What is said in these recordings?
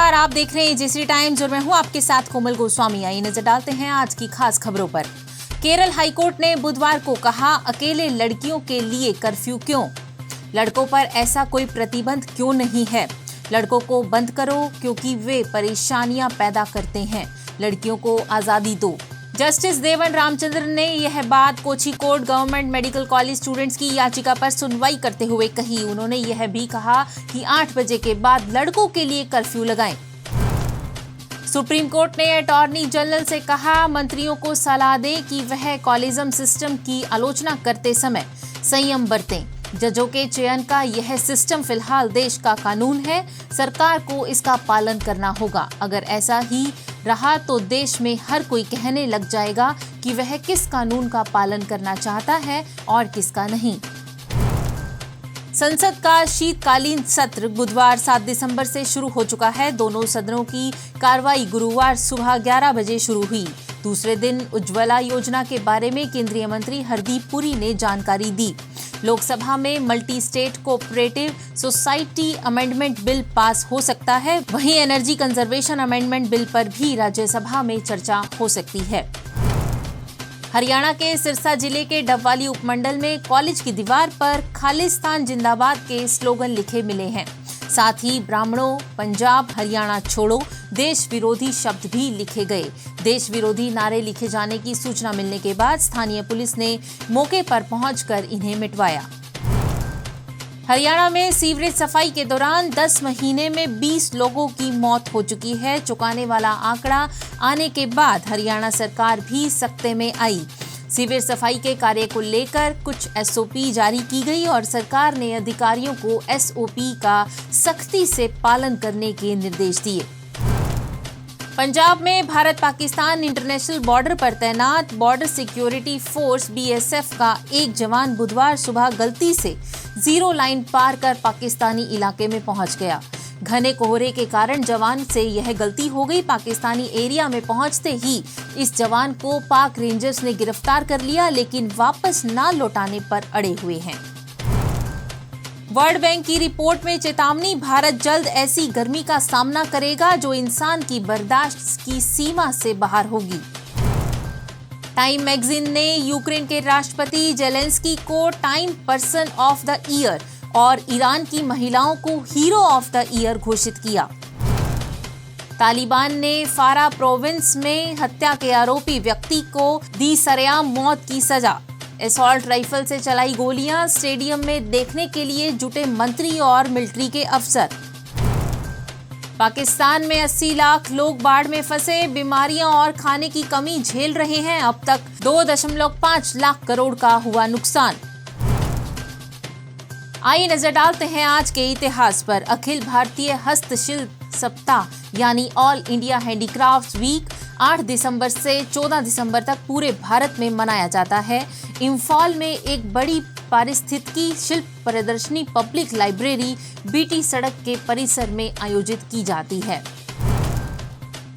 नमस्कार, आप देख रहे हैं जयश्री टाइम्स और मैं हूं आपके साथ कोमल गोस्वामी। आइए नजर डालते हैं आज की खास खबरों पर। केरल हाईकोर्ट ने बुधवार को कहा, अकेले लड़कियों के लिए कर्फ्यू क्यों? लड़कों पर ऐसा कोई प्रतिबंध क्यों नहीं है? लड़कों को बंद करो क्योंकि वे परेशानियां पैदा करते हैं। लड़कियों को आजादी दो। जस्टिस देवन रामचंद्रन ने यह बात Kozhikode government medical college students की याचिका पर सुनवाई करते हुए कही। उन्होंने यह भी कहा कि 8 बजे के बाद लड़कों के लिए कर्फ्यू लगाएं। सुप्रीम कोर्ट ने अटॉर्नी जनरल से कहा, मंत्रियों को सलाह दें कि वह कॉलेजियम सिस्टम की आलोचना करते समय संयम बरतें। जजों के चयन का यह सिस्टम फिलहाल देश का कानून है, सरकार को इसका पालन करना होगा। अगर ऐसा ही रहा तो देश में हर कोई कहने लग जाएगा कि वह किस कानून का पालन करना चाहता है और किसका नहीं। संसद का शीतकालीन सत्र बुधवार 7 दिसंबर से शुरू हो चुका है। दोनों सदनों की कार्रवाई गुरुवार सुबह 11 बजे शुरू हुई। दूसरे दिन उज्ज्वला योजना के बारे में केंद्रीय मंत्री हरदीप पुरी ने जानकारी दी। लोकसभा में multi state cooperative society amendment bill pass हो सकता है। वहीं एनर्जी कंजर्वेशन अमेंडमेंट बिल पर भी राज्यसभा में चर्चा हो सकती है। हरियाणा के सिरसा जिले के डबवाली उपमंडल में कॉलेज की दीवार पर खालिस्तान जिंदाबाद के स्लोगन लिखे मिले हैं। साथ ही ब्राह्मणों, पंजाब, हरियाणा छोड़ो, देश विरोधी शब्द भी लिखे गए। देश विरोधी नारे लिखे जाने की सूचना मिलने के बाद स्थानीय पुलिस ने मौके पर पहुंचकर इन्हें मिटवाया। हरियाणा में सीवरेज सफाई के दौरान 10 महीने में 20 लोगों की मौत हो चुकी है। चौंकाने वाला आंकड़ा आने के बाद हरियाणा सरकार भी सख्ते में आई। सीवरेज सफाई के कार्य को लेकर कुछ एसओपी जारी की गई और सरकार ने अधिकारियों को एसओपी का सख्ती से पालन करने के निर्देश दिए। पंजाब में भारत पाकिस्तान इंटरनेशनल बॉर्डर पर तैनात बॉर्डर सिक्योरिटी फोर्स बीएसएफ का एक जवान बुधवार सुबह गलती से जीरो लाइन पार कर पाकिस्तानी इलाके में पहुंच गया। घने कोहरे के कारण जवान से यह गलती हो गई। पाकिस्तानी एरिया में पहुंचते ही इस जवान को पाक रेंजर्स ने गिरफ्तार कर लिया, लेकिन वापस ना लौटाने पर अड़े हुए हैं। वर्ल्ड बैंक की रिपोर्ट में चेतावनी, भारत जल्द ऐसी गर्मी का सामना करेगा जो इंसान की बर्दाश्त की सीमा से बाहर होगी। टाइम मैगजीन ने यूक्रेन के राष्ट्रपति जेलेंस्की को time person of the year और ईरान की महिलाओं को हीरो ऑफ द ईयर घोषित किया। तालिबान ने फारा प्रोविंस में हत्या के आरोपी व्यक्ति को दी सरेआम मौत की सजा। असॉल्ट राइफल से चलाई गोलियां, स्टेडियम में देखने के लिए जुटे मंत्री और मिलिट्री के अफसर। पाकिस्तान में 80 लाख लोग बाढ़ में फंसे, बीमारियां और खाने की कमी झेल रहे हैं। अब तक 2.5 लाख करोड़ का हुआ नुकसान। आइए नजर डालते हैं आज के इतिहास पर। अखिल भारतीय हस्तशिल्प सप्ताह यानी ऑल इंडिया हैंडीक्राफ्ट्स वीक 8 दिसंबर से 14 दिसंबर तक पूरे भारत में मनाया जाता है। इम्फाल में एक बड़ी पारिस्थितिकी शिल्प प्रदर्शनी पब्लिक लाइब्रेरी बीटी सड़क के परिसर में आयोजित की जाती है।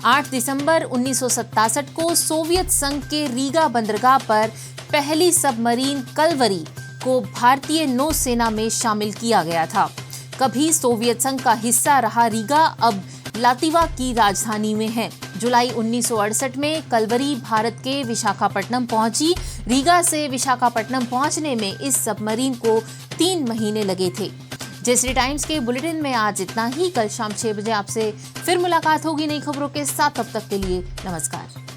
8 दिसंबर 1967 को सोवियत संघ के रीगा बंदरगाह पर पहली सबमरीन कलवरी को भारतीय नौसेना में शामिल किया गया था। कभी सोवियत संघ का हिस्सा रहा रीगा अब लातिवा की राजधानी में है। जुलाई 1968 में कलवरी भारत के विशाखापट्टनम पहुंची। रीगा से विशाखापट्टनम पहुंचने में इस सबमरीन को 3 महीने लगे थे। जयश्री टाइम्स के बुलेटिन में आज इतना ही। कल शाम 6 बजे आपसे फिर मुलाकात होगी नई खबरों के साथ। तब तक के लिए नमस्कार।